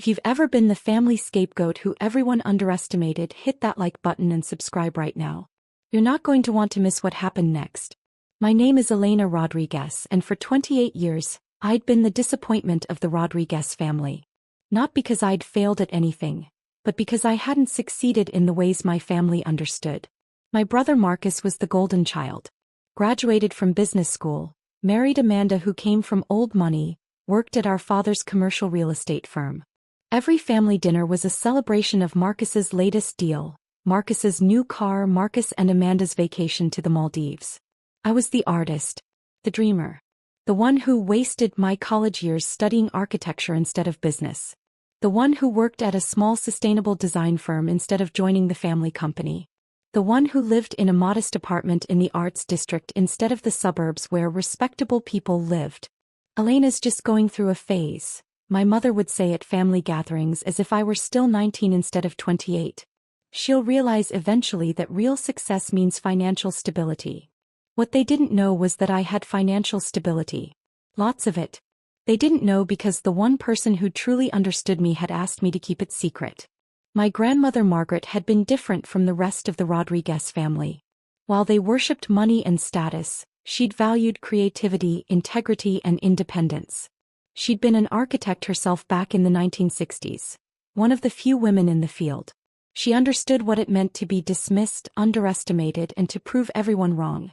If you've ever been the family scapegoat who everyone underestimated, hit that like button and subscribe right now. You're not going to want to miss what happened next. My name is Elena Rodriguez, and for 28 years, I'd been the disappointment of the Rodriguez family. Not because I'd failed at anything, but because I hadn't succeeded in the ways my family understood. My brother Marcus was the golden child. Graduated from business school, married Amanda who came from old money, worked at our father's commercial real estate firm. Every family dinner was a celebration of Marcus's latest deal, Marcus's new car, Marcus and Amanda's vacation to the Maldives. I was the artist, the dreamer, the one who wasted my college years studying architecture instead of business, the one who worked at a small sustainable design firm instead of joining the family company, the one who lived in a modest apartment in the arts district instead of the suburbs where respectable people lived. Elena's just going through a phase, my mother would say at family gatherings as if I were still 19 instead of 28. She'll realize eventually that real success means financial stability. What they didn't know was that I had financial stability. Lots of it. They didn't know because the one person who truly understood me had asked me to keep it secret. My grandmother Margaret had been different from the rest of the Rodriguez family. While they worshipped money and status, she'd valued creativity, integrity, and independence. She'd been an architect herself back in the 1960s, one of the few women in the field. She understood what it meant to be dismissed, underestimated, and to prove everyone wrong.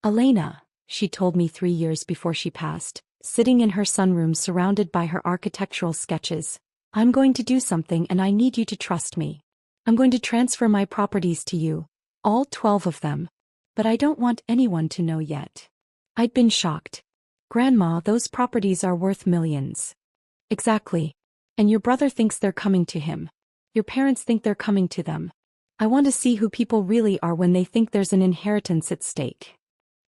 Elena, she told me 3 years before she passed, sitting in her sunroom surrounded by her architectural sketches, I'm going to do something and I need you to trust me. I'm going to transfer my properties to you, all 12 of them. But I don't want anyone to know yet. I'd been shocked. Grandma, those properties are worth millions. Exactly. And your brother thinks they're coming to him. Your parents think they're coming to them. I want to see who people really are when they think there's an inheritance at stake.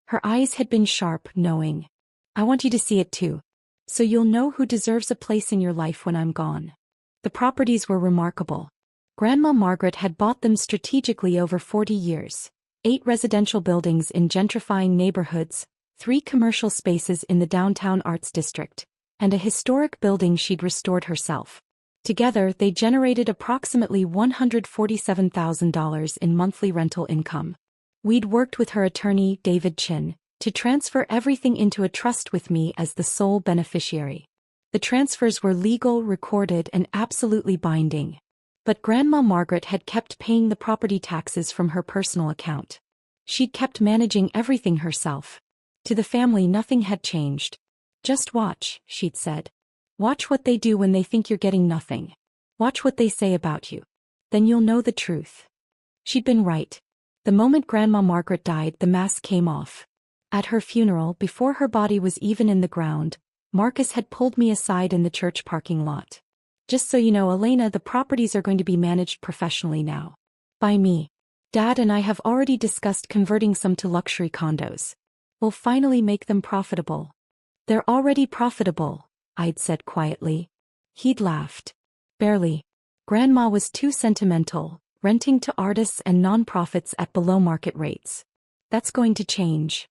Her eyes had been sharp, knowing. I want you to see it too. So you'll know who deserves a place in your life when I'm gone. The properties were remarkable. Grandma Margaret had bought them strategically over 40 years. 8 residential buildings in gentrifying neighborhoods, 3 commercial spaces in the downtown arts district, and a historic building she'd restored herself. Together, they generated approximately $147,000 in monthly rental income. We'd worked with her attorney, David Chin, to transfer everything into a trust with me as the sole beneficiary. The transfers were legal, recorded, and absolutely binding. But Grandma Margaret had kept paying the property taxes from her personal account. She'd kept managing everything herself. To the family, nothing had changed. Just watch, she'd said. Watch what they do when they think you're getting nothing. Watch what they say about you. Then you'll know the truth. She'd been right. The moment Grandma Margaret died, the mask came off. At her funeral, before her body was even in the ground, Marcus had pulled me aside in the church parking lot. Just so you know, Elena, the properties are going to be managed professionally now. By me. Dad and I have already discussed converting some to luxury condos. We'll finally make them profitable. They're already profitable, I'd said quietly. He'd laughed. Barely. Grandma was too sentimental, renting to artists and nonprofits at below market rates. That's going to change.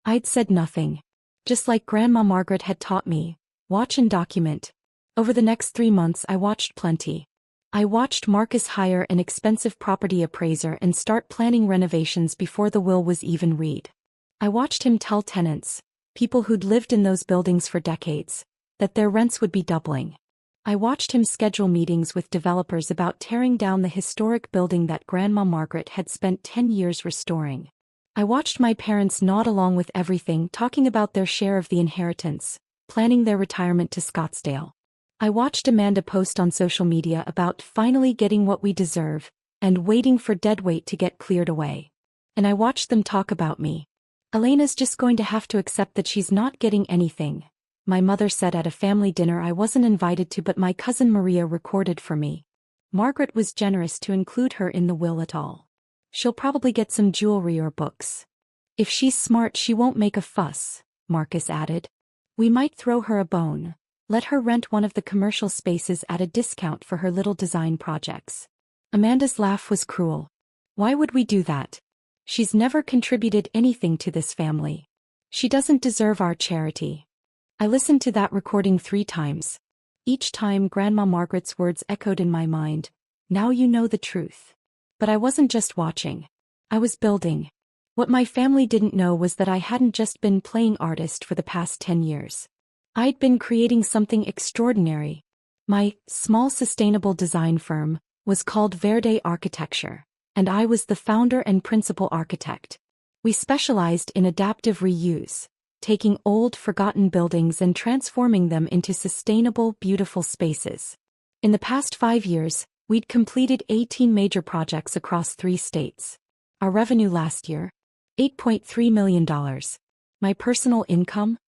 I'd said nothing. Just like Grandma Margaret had taught me, watch and document. Over the next 3 months I watched plenty. I watched Marcus hire an expensive property appraiser and start planning renovations before the will was even read. I watched him tell tenants, people who'd lived in those buildings for decades, that their rents would be doubling. I watched him schedule meetings with developers about tearing down the historic building that Grandma Margaret had spent 10 years restoring. I watched my parents nod along with everything, talking about their share of the inheritance, planning their retirement to Scottsdale. I watched Amanda post on social media about finally getting what we deserve, and waiting for deadweight to get cleared away. And I watched them talk about me. Elena's just going to have to accept that she's not getting anything, my mother said at a family dinner I wasn't invited to, but my cousin Maria recorded for me. Margaret was generous to include her in the will at all. She'll probably get some jewelry or books. If she's smart, she won't make a fuss, Marcus added. We might throw her a bone. Let her rent one of the commercial spaces at a discount for her little design projects. Amanda's laugh was cruel. Why would we do that? She's never contributed anything to this family. She doesn't deserve our charity. I listened to that recording 3 times. Each time Grandma Margaret's words echoed in my mind, "Now you know the truth." But I wasn't just watching. I was building. What my family didn't know was that I hadn't just been playing artist for the past 10 years. I'd been creating something extraordinary. My small sustainable design firm was called Verde Architecture, and I was the founder and principal architect. We specialized in adaptive reuse, taking old, forgotten buildings and transforming them into sustainable, beautiful spaces. In the past 5 years, we'd completed 18 major projects across 3 states. Our revenue last year? $8.3 million. My personal income?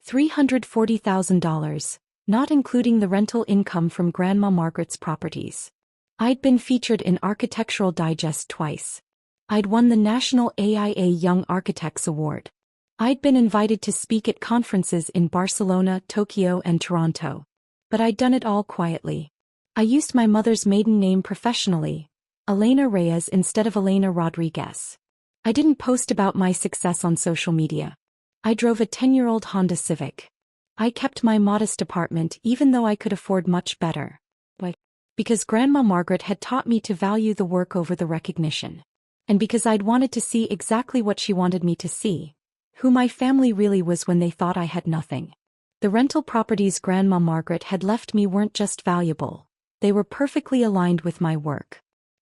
$340,000, not including the rental income from Grandma Margaret's properties. I'd been featured in Architectural Digest twice. I'd won the National AIA Young Architects Award. I'd been invited to speak at conferences in Barcelona, Tokyo, and Toronto. But I'd done it all quietly. I used my mother's maiden name professionally, Elena Reyes instead of Elena Rodriguez. I didn't post about my success on social media. I drove a 10-year-old Honda Civic. I kept my modest apartment even though I could afford much better. Why? Because Grandma Margaret had taught me to value the work over the recognition. And because I'd wanted to see exactly what she wanted me to see, who my family really was when they thought I had nothing. The rental properties Grandma Margaret had left me weren't just valuable, they were perfectly aligned with my work.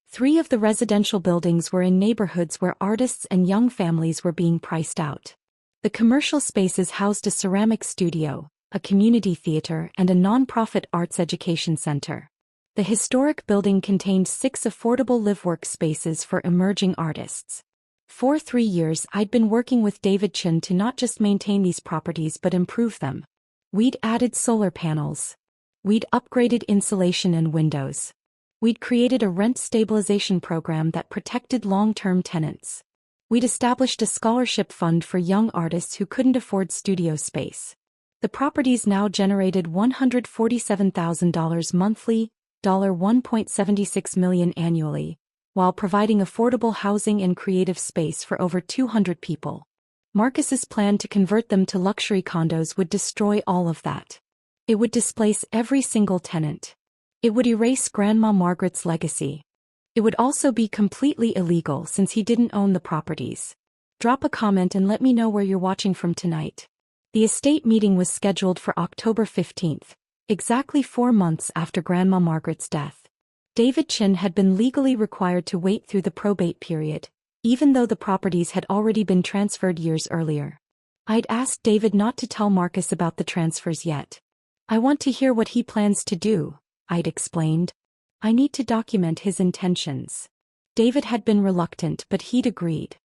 3 of the residential buildings were in neighborhoods where artists and young families were being priced out. The commercial spaces housed a ceramic studio, a community theater, and a non-profit arts education center. The historic building contained 6 affordable live-work spaces for emerging artists. For 3 years I'd been working with David Chin to not just maintain these properties but improve them. We'd added solar panels. We'd upgraded insulation and windows. We'd created a rent stabilization program that protected long-term tenants. We'd established a scholarship fund for young artists who couldn't afford studio space. The properties now generated $147,000 monthly, $1.76 million annually, while providing affordable housing and creative space for over 200 people. Marcus's plan to convert them to luxury condos would destroy all of that. It would displace every single tenant. It would erase Grandma Margaret's legacy. It would also be completely illegal since he didn't own the properties. Drop a comment and let me know where you're watching from tonight. The estate meeting was scheduled for October 15th, exactly 4 months after Grandma Margaret's death. David Chin had been legally required to wait through the probate period, even though the properties had already been transferred years earlier. I'd asked David not to tell Marcus about the transfers yet. "I want to hear what he plans to do," I'd explained. "I need to document his intentions." David had been reluctant, but he'd agreed.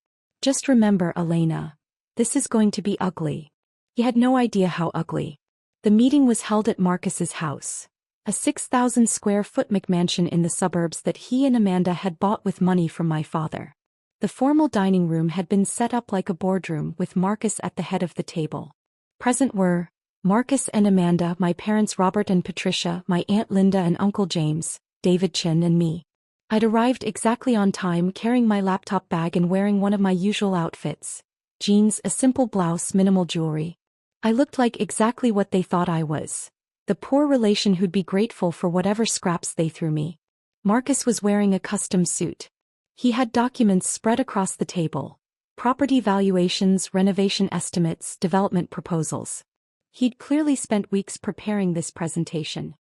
"Just remember, Elena, this is going to be ugly." He had no idea how ugly. The meeting was held at Marcus's house, a 6,000 square foot McMansion in the suburbs that he and Amanda had bought with money from my father. The formal dining room had been set up like a boardroom with Marcus at the head of the table. Present were Marcus and Amanda, my parents Robert and Patricia, my Aunt Linda and Uncle James, David Chin and me. I'd arrived exactly on time, carrying my laptop bag and wearing one of my usual outfits. Jeans, a simple blouse, minimal jewelry. I looked like exactly what they thought I was. The poor relation who'd be grateful for whatever scraps they threw me. Marcus was wearing a custom suit. He had documents spread across the table. Property valuations, renovation estimates, development proposals. He'd clearly spent weeks preparing this presentation.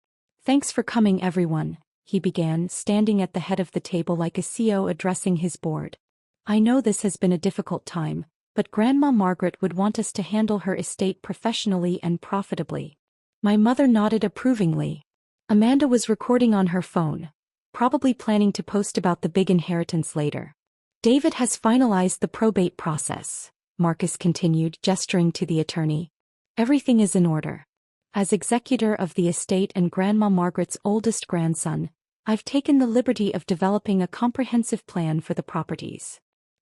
"Thanks for coming, everyone," he began, standing at the head of the table like a CEO addressing his board. "I know this has been a difficult time, but Grandma Margaret would want us to handle her estate professionally and profitably." My mother nodded approvingly. Amanda was recording on her phone, probably planning to post about the big inheritance later. "David has finalized the probate process," Marcus continued, gesturing to the attorney. "Everything is in order. As executor of the estate and Grandma Margaret's oldest grandson, I've taken the liberty of developing a comprehensive plan for the properties."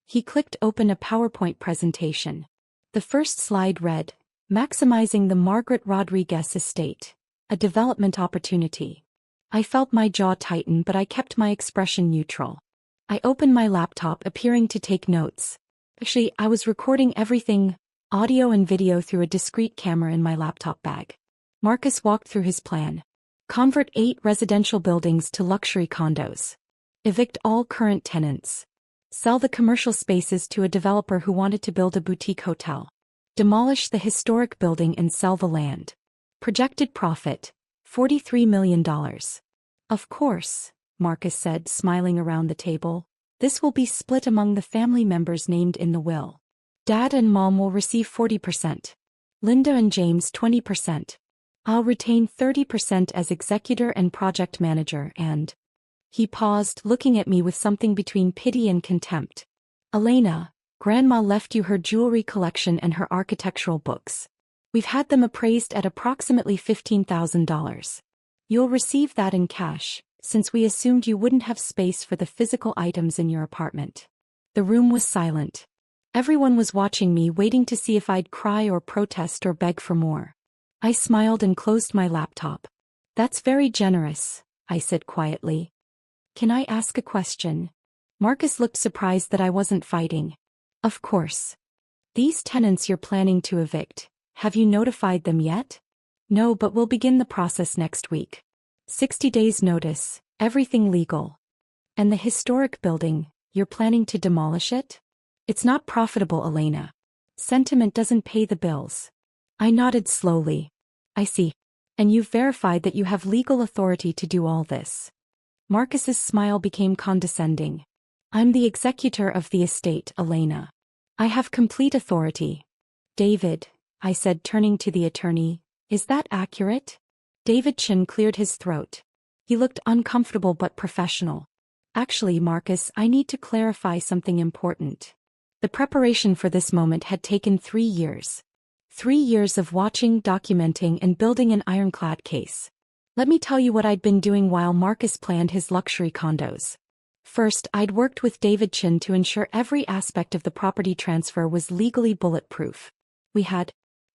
He clicked open a PowerPoint presentation. The first slide read, "Maximizing the Margaret Rodriguez estate, a development opportunity." I felt my jaw tighten, but I kept my expression neutral. I opened my laptop, appearing to take notes. Actually, I was recording everything, audio and video, through a discrete camera in my laptop bag. Marcus walked through his plan. Convert 8 residential buildings to luxury condos. Evict all current tenants. Sell the commercial spaces to a developer who wanted to build a boutique hotel. Demolish the historic building and sell the land. Projected profit, $43 million. Of course, Marcus said, smiling around the table. This will be split among the family members named in the will. Dad and Mom will receive 40%. Linda and James 20%. I'll retain 30% as executor and project manager and... He paused, looking at me with something between pity and contempt. Elena, Grandma left you her jewelry collection and her architectural books. We've had them appraised at approximately $15,000. You'll receive that in cash, since we assumed you wouldn't have space for the physical items in your apartment. The room was silent. Everyone was watching me, waiting to see if I'd cry or protest or beg for more. I smiled and closed my laptop. That's very generous, I said quietly. Can I ask a question? Marcus looked surprised that I wasn't fighting. Of course. These tenants you're planning to evict, have you notified them yet? No, but we'll begin the process next week. 60 days notice, everything legal. And the historic building, you're planning to demolish it? It's not profitable, Elena. Sentiment doesn't pay the bills. I nodded slowly. I see. And you've verified that you have legal authority to do all this. Marcus's smile became condescending. I'm the executor of the estate, Elena. I have complete authority. David, I said, turning to the attorney, is that accurate? David Chin cleared his throat. He looked uncomfortable but professional. Actually, Marcus, I need to clarify something important. The preparation for this moment had taken 3 years. 3 years of watching, documenting, and building an ironclad case. Let me tell you what I'd been doing while Marcus planned his luxury condos. First, I'd worked with David Chin to ensure every aspect of the property transfer was legally bulletproof. We had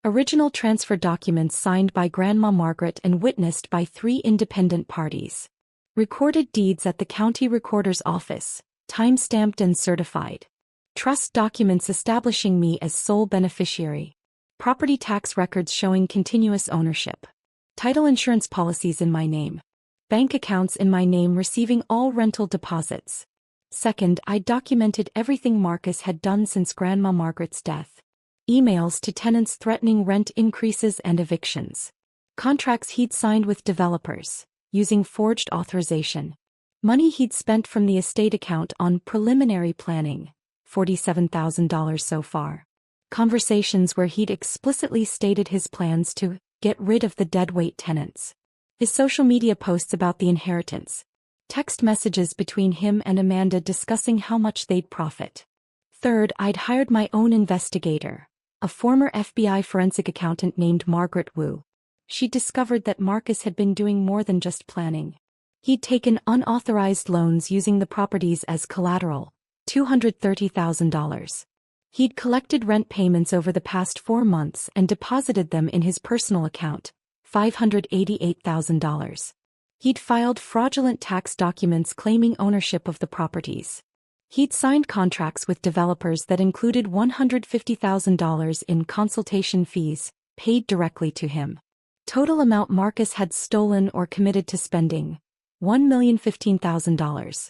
original transfer documents signed by Grandma Margaret and witnessed by 3 independent parties. Recorded deeds at the county recorder's office, time-stamped and certified. Trust documents establishing me as sole beneficiary. Property tax records showing continuous ownership. Title insurance policies in my name. Bank accounts in my name receiving all rental deposits. Second, I documented everything Marcus had done since Grandma Margaret's death. Emails to tenants threatening rent increases and evictions. Contracts he'd signed with developers, using forged authorization. Money he'd spent from the estate account on preliminary planning, $47,000 so far. Conversations where he'd explicitly stated his plans to get rid of the deadweight tenants. His social media posts about the inheritance. Text messages between him and Amanda discussing how much they'd profit. Third, I'd hired my own investigator, a former FBI forensic accountant named Margaret Wu. She discovered that Marcus had been doing more than just planning. He'd taken unauthorized loans using the properties as collateral, $230,000. He'd collected rent payments over the past 4 months and deposited them in his personal account, $588,000. He'd filed fraudulent tax documents claiming ownership of the properties. He'd signed contracts with developers that included $150,000 in consultation fees, paid directly to him. Total amount Marcus had stolen or committed to spending, $1,015,000.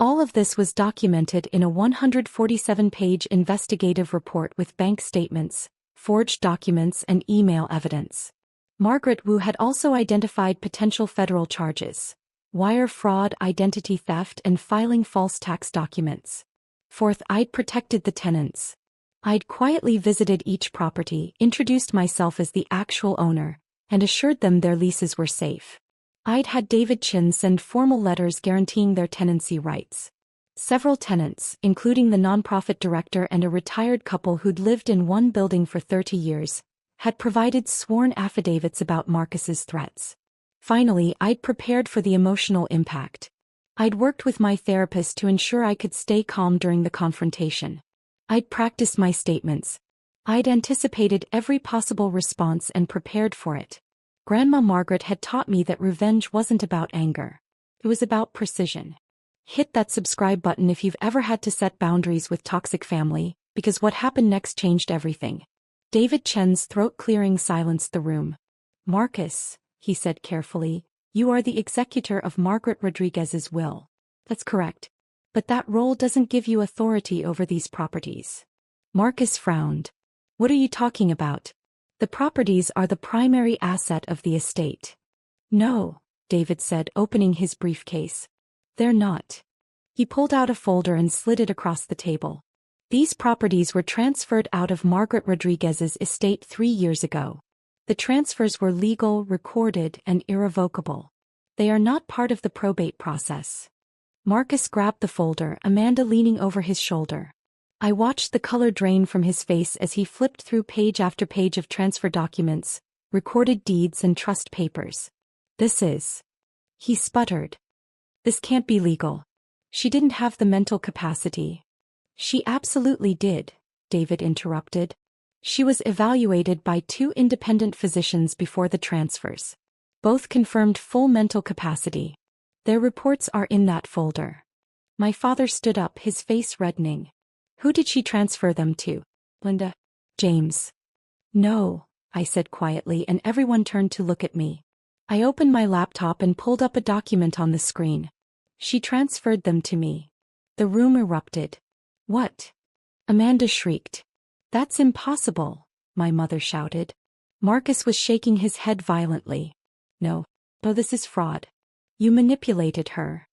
All of this was documented in a 147-page investigative report with bank statements, forged documents, and email evidence. Margaret Wu had also identified potential federal charges: wire fraud, identity theft, and filing false tax documents. Fourth, I'd protected the tenants. I'd quietly visited each property, introduced myself as the actual owner, and assured them their leases were safe. I'd had David Chin send formal letters guaranteeing their tenancy rights. Several tenants, including the nonprofit director and a retired couple who'd lived in one building for 30 years, had provided sworn affidavits about Marcus's threats. Finally, I'd prepared for the emotional impact. I'd worked with my therapist to ensure I could stay calm during the confrontation. I'd practiced my statements. I'd anticipated every possible response and prepared for it. Grandma Margaret had taught me that revenge wasn't about anger. It was about precision. Hit that subscribe button if you've ever had to set boundaries with toxic family, because what happened next changed everything. David Chen's throat-clearing silenced the room. Marcus, he said carefully, You are the executor of Margaret Rodriguez's will. That's correct. But that role doesn't give you authority over these properties. Marcus frowned. What are you talking about? The properties are the primary asset of the estate. No, David said, opening his briefcase. They're not. He pulled out a folder and slid it across the table. These properties were transferred out of Margaret Rodriguez's estate 3 years ago. The transfers were legal, recorded, and irrevocable. They are not part of the probate process. Marcus grabbed the folder, Amanda leaning over his shoulder. I watched the color drain from his face as he flipped through page after page of transfer documents, recorded deeds and trust papers. This is... He sputtered. This can't be legal. She didn't have the mental capacity. She absolutely did, David interrupted. She was evaluated by 2 independent physicians before the transfers. Both confirmed full mental capacity. Their reports are in that folder. My father stood up, his face reddening. Who did she transfer them to? Linda? James? No, I said quietly, and everyone turned to look at me. I opened my laptop and pulled up a document on the screen. She transferred them to me. The room erupted. What? Amanda shrieked. That's impossible, my mother shouted. Marcus was shaking his head violently. No. Oh, this is fraud. You manipulated her.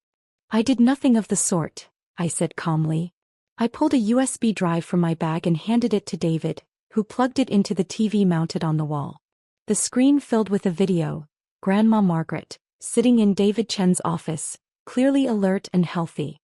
I did nothing of the sort, I said calmly. I pulled a USB drive from my bag and handed it to David, who plugged it into the TV mounted on the wall. The screen filled with a video, Grandma Margaret, sitting in David Chen's office, clearly alert and healthy.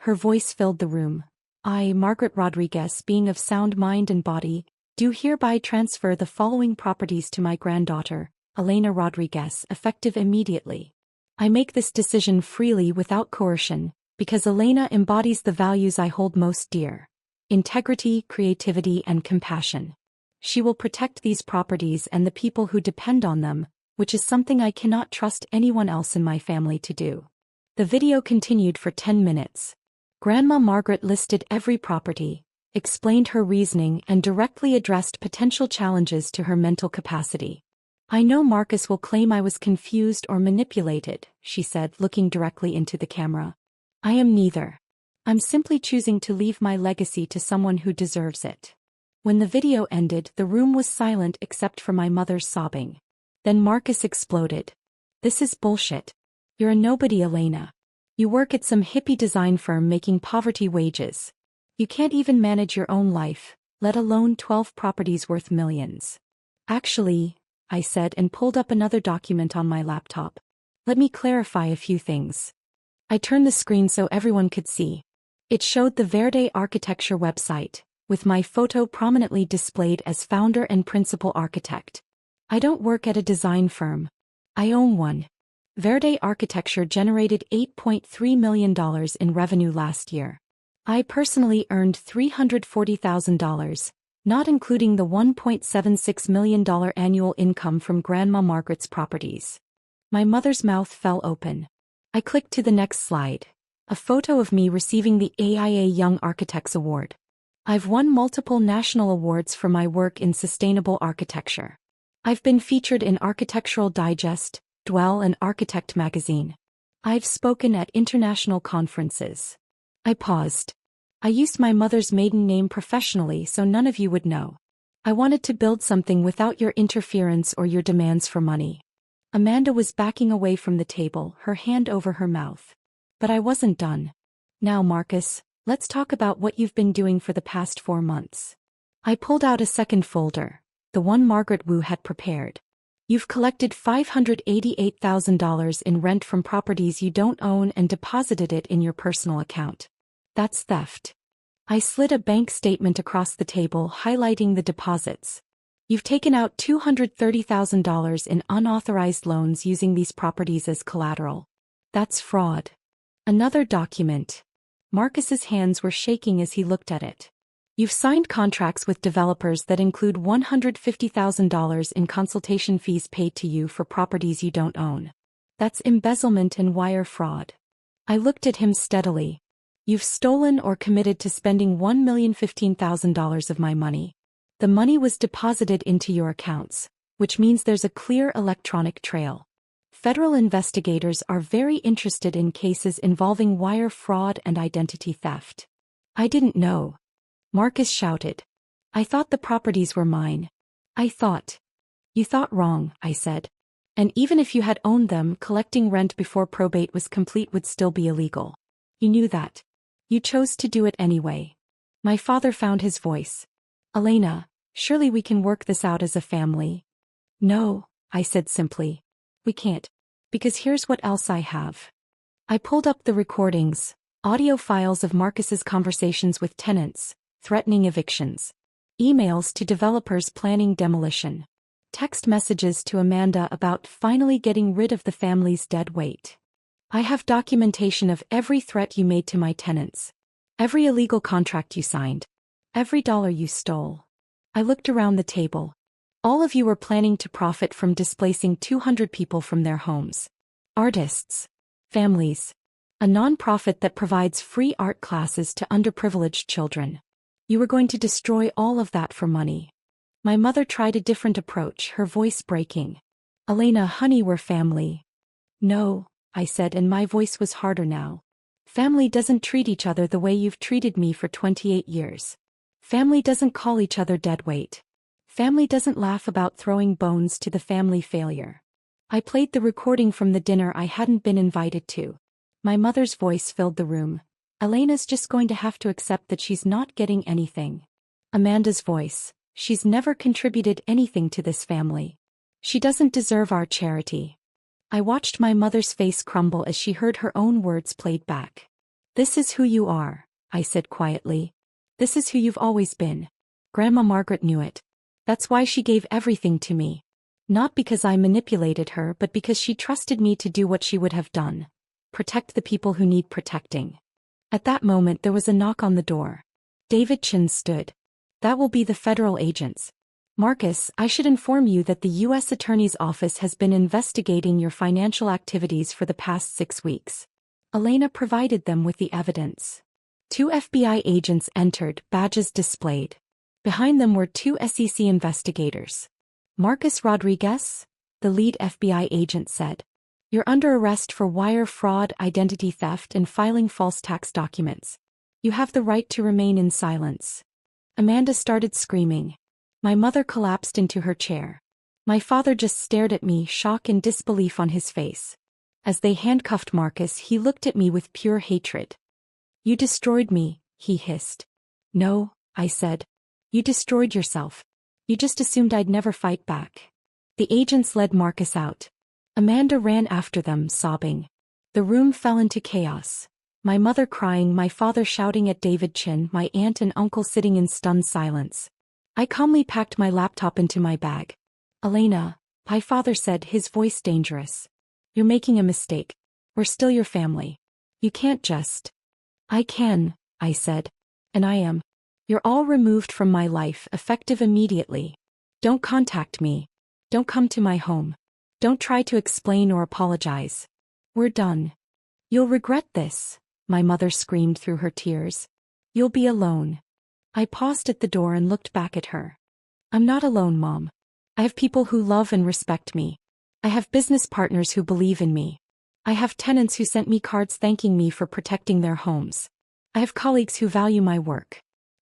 Her voice filled the room. I, Margaret Rodriguez, being of sound mind and body, do hereby transfer the following properties to my granddaughter, Elena Rodriguez, effective immediately. I make this decision freely without coercion, because Elena embodies the values I hold most dear: integrity, creativity, and compassion. She will protect these properties and the people who depend on them, which is something I cannot trust anyone else in my family to do. The video continued for 10 minutes. Grandma Margaret listed every property, explained her reasoning, and directly addressed potential challenges to her mental capacity. I know Marcus will claim I was confused or manipulated, she said, looking directly into the camera. I am neither. I'm simply choosing to leave my legacy to someone who deserves it. When the video ended, the room was silent except for my mother's sobbing. Then Marcus exploded. This is bullshit. You're a nobody, Elena. You work at some hippie design firm making poverty wages. You can't even manage your own life, let alone 12 properties worth millions. Actually, I said and pulled up another document on my laptop. Let me clarify a few things. I turned the screen so everyone could see. It showed the Verde Architecture website, with my photo prominently displayed as founder and principal architect. I don't work at a design firm. I own one. Verde Architecture generated $8.3 million in revenue last year. I personally earned $340,000, not including the $1.76 million annual income from Grandma Margaret's properties. My mother's mouth fell open. I clicked to the next slide. A photo of me receiving the AIA Young Architects Award. I've won multiple national awards for my work in sustainable architecture. I've been featured in Architectural Digest, Dwell, and Architect magazine. I've spoken at international conferences. I paused. I used my mother's maiden name professionally so none of you would know. I wanted to build something without your interference or your demands for money. Amanda was backing away from the table, her hand over her mouth. But I wasn't done. Now, Marcus, let's talk about what you've been doing for the past 4 months. I pulled out a second folder, the one Margaret Wu had prepared. You've collected $588,000 in rent from properties you don't own and deposited it in your personal account. That's theft. I slid a bank statement across the table highlighting the deposits. You've taken out $230,000 in unauthorized loans using these properties as collateral. That's fraud. Another document. Marcus's hands were shaking as he looked at it. You've signed contracts with developers that include $150,000 in consultation fees paid to you for properties you don't own. That's embezzlement and wire fraud. I looked at him steadily. You've stolen or committed to spending $1,015,000 of my money. The money was deposited into your accounts, which means there's a clear electronic trail. Federal investigators are very interested in cases involving wire fraud and identity theft. I didn't know. Marcus shouted. I thought the properties were mine. I thought. You thought wrong, I said. And even if you had owned them, collecting rent before probate was complete would still be illegal. You knew that. You chose to do it anyway. My father found his voice. Elena, surely we can work this out as a family. No, I said simply. We can't. Because here's what else I have. I pulled up the recordings, audio files of Marcus's conversations with tenants, threatening evictions. Emails to developers planning demolition. Text messages to Amanda about finally getting rid of the family's dead weight. I have documentation of every threat you made to my tenants. Every illegal contract you signed. Every dollar you stole. I looked around the table. All of you were planning to profit from displacing 200 people from their homes. Artists. Families. A non-profit that provides free art classes to underprivileged children. You were going to destroy all of that for money. My mother tried a different approach, her voice breaking. Elena, honey, we're family. No, I said, and my voice was harder now. Family doesn't treat each other the way you've treated me for 28 years. Family doesn't call each other deadweight. Family doesn't laugh about throwing bones to the family failure. I played the recording from the dinner I hadn't been invited to. My mother's voice filled the room. Elena's just going to have to accept that she's not getting anything. Amanda's voice. She's never contributed anything to this family. She doesn't deserve our charity. I watched my mother's face crumble as she heard her own words played back. This is who you are, I said quietly. This is who you've always been. Grandma Margaret knew it. That's why she gave everything to me. Not because I manipulated her, but because she trusted me to do what she would have done. Protect the people who need protecting. At that moment there was a knock on the door. David Chin stood. That will be the federal agents. Marcus, I should inform you that the U.S. Attorney's Office has been investigating your financial activities for the past 6 weeks. Elena provided them with the evidence. 2 FBI agents entered, badges displayed. Behind them were 2 SEC investigators. Marcus Rodriguez, the lead FBI agent said. You're under arrest for wire fraud, identity theft, and filing false tax documents. You have the right to remain in silence. Amanda started screaming. My mother collapsed into her chair. My father just stared at me, shock and disbelief on his face. As they handcuffed Marcus, he looked at me with pure hatred. You destroyed me, he hissed. No, I said. You destroyed yourself. You just assumed I'd never fight back. The agents led Marcus out. Amanda ran after them, sobbing. The room fell into chaos. My mother crying, my father shouting at David Chin, my aunt and uncle sitting in stunned silence. I calmly packed my laptop into my bag. Elena, my father said, his voice dangerous. You're making a mistake. We're still your family. You can't just. I can, I said. And I am. You're all removed from my life, effective immediately. Don't contact me. Don't come to my home. Don't try to explain or apologize. We're done. You'll regret this, my mother screamed through her tears. You'll be alone. I paused at the door and looked back at her. I'm not alone, Mom. I have people who love and respect me. I have business partners who believe in me. I have tenants who sent me cards thanking me for protecting their homes. I have colleagues who value my work.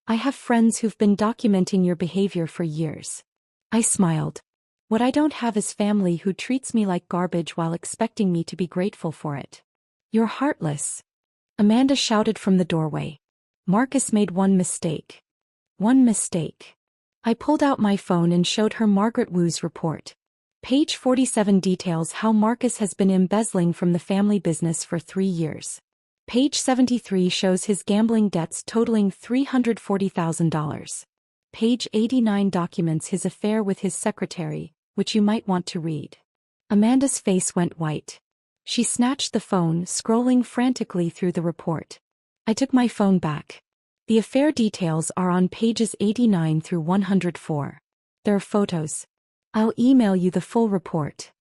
I have friends who've been documenting your behavior for years. I smiled. What I don't have is family who treats me like garbage while expecting me to be grateful for it. You're heartless. Amanda shouted from the doorway. Marcus made one mistake. One mistake. I pulled out my phone and showed her Margaret Wu's report. Page 47 details how Marcus has been embezzling from the family business for 3 years. Page 73 shows his gambling debts totaling $340,000. Page 89 documents his affair with his secretary, which you might want to read. Amanda's face went white. She snatched the phone, scrolling frantically through the report. I took my phone back. The affair details are on pages 89 through 104. There are photos. I'll email you the full report.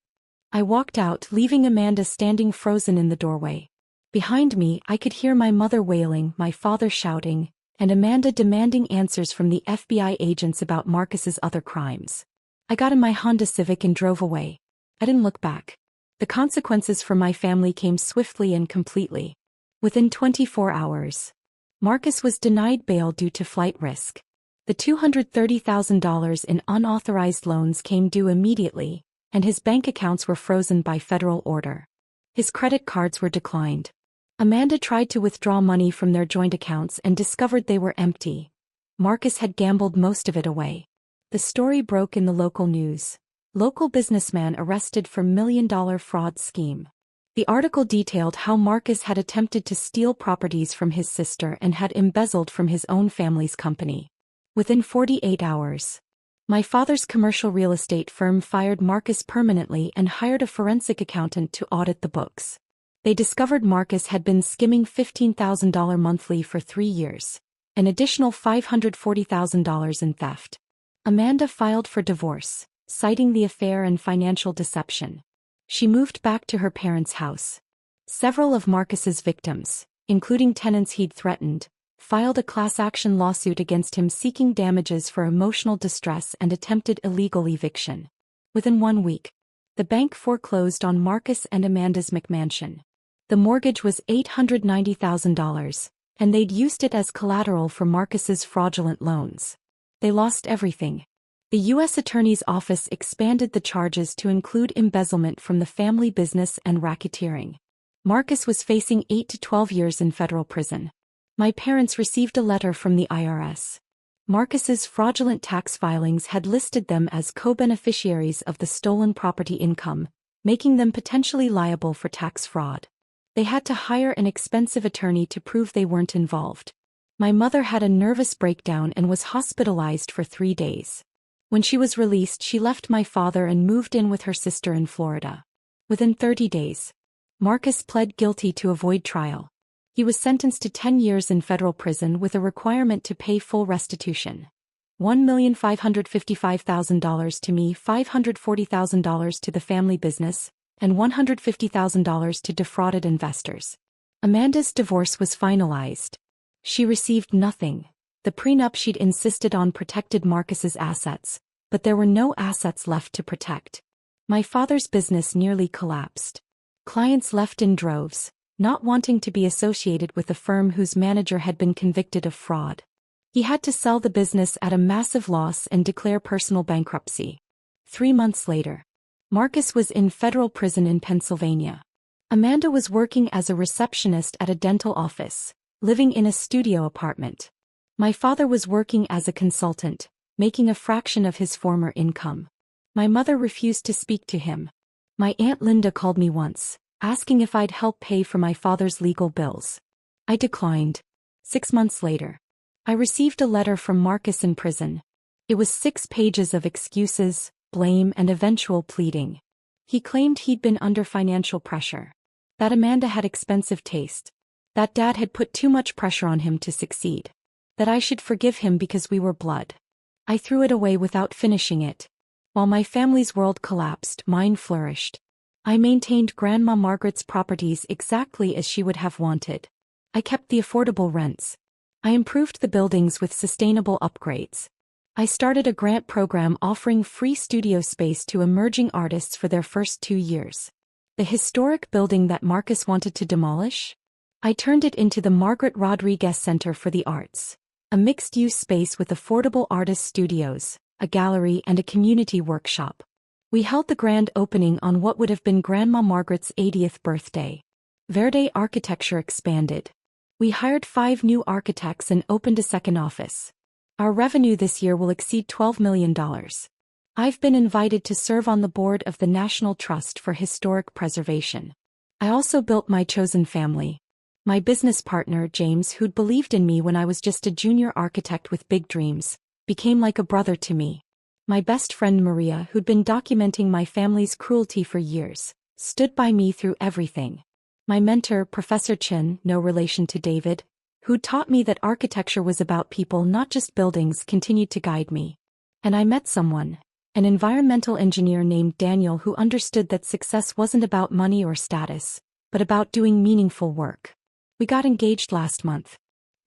I walked out, leaving Amanda standing frozen in the doorway. Behind me, I could hear my mother wailing, my father shouting, and Amanda demanding answers from the FBI agents about Marcus's other crimes. I got in my Honda Civic and drove away. I didn't look back. The consequences for my family came swiftly and completely. Within 24 hours, Marcus was denied bail due to flight risk. The $230,000 in unauthorized loans came due immediately, and his bank accounts were frozen by federal order. His credit cards were declined. Amanda tried to withdraw money from their joint accounts and discovered they were empty. Marcus had gambled most of it away. The story broke in the local news. Local businessman arrested for $1 million fraud scheme. The article detailed how Marcus had attempted to steal properties from his sister and had embezzled from his own family's company. Within 48 hours, my father's commercial real estate firm fired Marcus permanently and hired a forensic accountant to audit the books. They discovered Marcus had been skimming $15,000 monthly for 3 years, an additional $540,000 in theft. Amanda filed for divorce, citing the affair and financial deception. She moved back to her parents' house. Several of Marcus's victims, including tenants he'd threatened, filed a class action lawsuit against him seeking damages for emotional distress and attempted illegal eviction. Within 1 week, the bank foreclosed on Marcus and Amanda's McMansion. The mortgage was $890,000, and they'd used it as collateral for Marcus's fraudulent loans. They lost everything. The U.S. Attorney's Office expanded the charges to include embezzlement from the family business and racketeering. Marcus was facing 8 to 12 years in federal prison. My parents received a letter from the IRS. Marcus's fraudulent tax filings had listed them as co-beneficiaries of the stolen property income, making them potentially liable for tax fraud. They had to hire an expensive attorney to prove they weren't involved. My mother had a nervous breakdown and was hospitalized for 3 days. When she was released, she left my father and moved in with her sister in Florida. Within 30 days, Marcus pled guilty to avoid trial. He was sentenced to 10 years in federal prison with a requirement to pay full restitution. $1,555,000 to me, $540,000 to the family business, and $150,000 to defrauded investors. Amanda's divorce was finalized. She received nothing. The prenup she'd insisted on protected Marcus's assets, but there were no assets left to protect. My father's business nearly collapsed. Clients left in droves, not wanting to be associated with a firm whose manager had been convicted of fraud. He had to sell the business at a massive loss and declare personal bankruptcy. 3 months later, Marcus was in federal prison in Pennsylvania. Amanda was working as a receptionist at a dental office, living in a studio apartment. My father was working as a consultant, making a fraction of his former income. My mother refused to speak to him. My Aunt Linda called me once, asking if I'd help pay for my father's legal bills. I declined. 6 months later, I received a letter from Marcus in prison. It was 6 pages of excuses, blame, and eventual pleading. He claimed he'd been under financial pressure, that Amanda had expensive taste, that Dad had put too much pressure on him to succeed, that I should forgive him because we were blood. I threw it away without finishing it. While my family's world collapsed, mine flourished. I maintained Grandma Margaret's properties exactly as she would have wanted. I kept the affordable rents. I improved the buildings with sustainable upgrades. I started a grant program offering free studio space to emerging artists for their first 2 years. The historic building that Marcus wanted to demolish? I turned it into the Margaret Rodriguez Center for the Arts, a mixed-use space with affordable artist studios, a gallery, and a community workshop. We held the grand opening on what would have been Grandma Margaret's 80th birthday. Verde Architecture expanded. We hired 5 new architects and opened a second office. Our revenue this year will exceed $12 million. I've been invited to serve on the board of the National Trust for Historic Preservation. I also built my chosen family. My business partner, James, who'd believed in me when I was just a junior architect with big dreams, became like a brother to me. My best friend Maria, who'd been documenting my family's cruelty for years, stood by me through everything. My mentor, Professor Chin, no relation to David, who'd taught me that architecture was about people, not just buildings, continued to guide me. And I met someone, an environmental engineer named Daniel, who understood that success wasn't about money or status, but about doing meaningful work. We got engaged last month.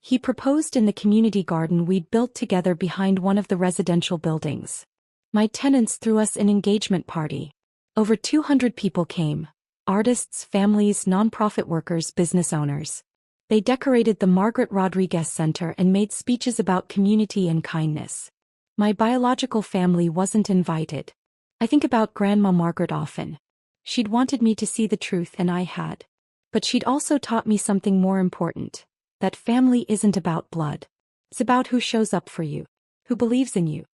He proposed in the community garden we'd built together behind one of the residential buildings. My tenants threw us an engagement party. Over 200 people came, artists, families, nonprofit workers, business owners. They decorated the Margaret Rodriguez Center and made speeches about community and kindness. My biological family wasn't invited. I think about Grandma Margaret often. She'd wanted me to see the truth and I had. But she'd also taught me something more important. That family isn't about blood. It's about who shows up for you, who believes in you,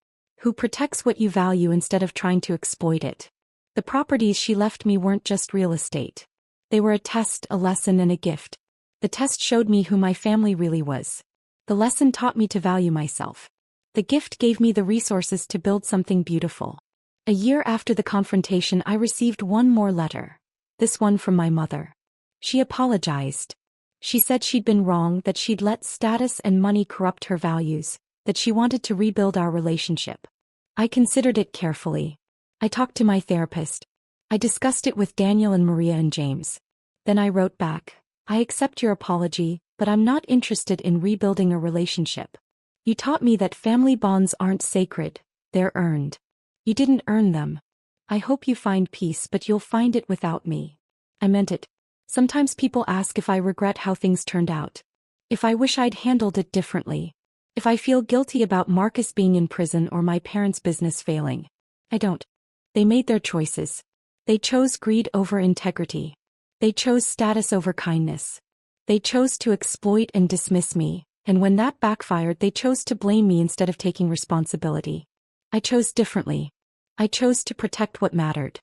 who protects what you value instead of trying to exploit it. The properties she left me weren't just real estate. They were a test, a lesson, and a gift. The test showed me who my family really was. The lesson taught me to value myself. The gift gave me the resources to build something beautiful. A year after the confrontation, I received one more letter. This one from my mother. She apologized. She said she'd been wrong, that she'd let status and money corrupt her values, that she wanted to rebuild our relationship. I considered it carefully. I talked to my therapist. I discussed it with Daniel and Maria and James. Then I wrote back, I accept your apology, but I'm not interested in rebuilding a relationship. You taught me that family bonds aren't sacred, they're earned. You didn't earn them. I hope you find peace, but you'll find it without me. I meant it. Sometimes people ask if I regret how things turned out. If I wish I'd handled it differently. If I feel guilty about Marcus being in prison or my parents' business failing. I don't. They made their choices. They chose greed over integrity. They chose status over kindness. They chose to exploit and dismiss me, and when that backfired, they chose to blame me instead of taking responsibility. I chose differently. I chose to protect what mattered.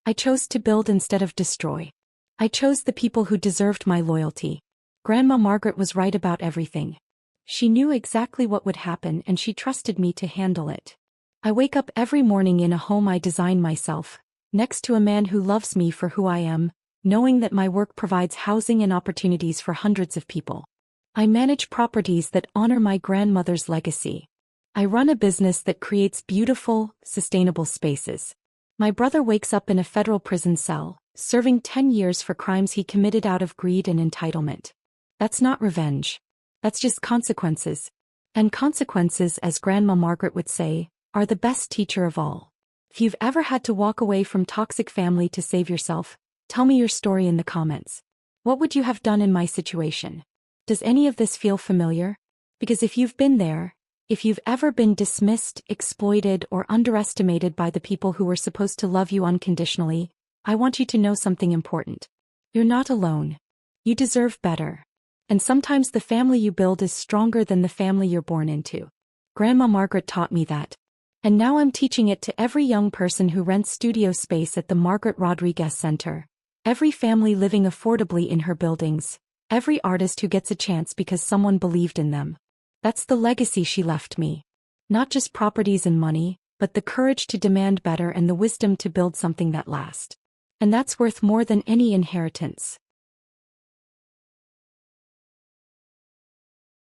I chose to build instead of destroy. I chose the people who deserved my loyalty. Grandma Margaret was right about everything. She knew exactly what would happen and she trusted me to handle it. I wake up every morning in a home I designed myself, next to a man who loves me for who I am, knowing that my work provides housing and opportunities for hundreds of people. I manage properties that honor my grandmother's legacy. I run a business that creates beautiful, sustainable spaces. My brother wakes up in a federal prison cell, serving 10 years for crimes he committed out of greed and entitlement. That's not revenge. That's just consequences. And consequences, as Grandma Margaret would say, are the best teacher of all. If you've ever had to walk away from toxic family to save yourself, tell me your story in the comments. What would you have done in my situation? Does any of this feel familiar? Because if you've been there, if you've ever been dismissed, exploited, or underestimated by the people who were supposed to love you unconditionally, I want you to know something important. You're not alone. You deserve better. And sometimes the family you build is stronger than the family you're born into. Grandma Margaret taught me that. And now I'm teaching it to every young person who rents studio space at the Margaret Rodriguez Center, every family living affordably in her buildings, every artist who gets a chance because someone believed in them. That's the legacy she left me. Not just properties and money, but the courage to demand better and the wisdom to build something that lasts. And that's worth more than any inheritance.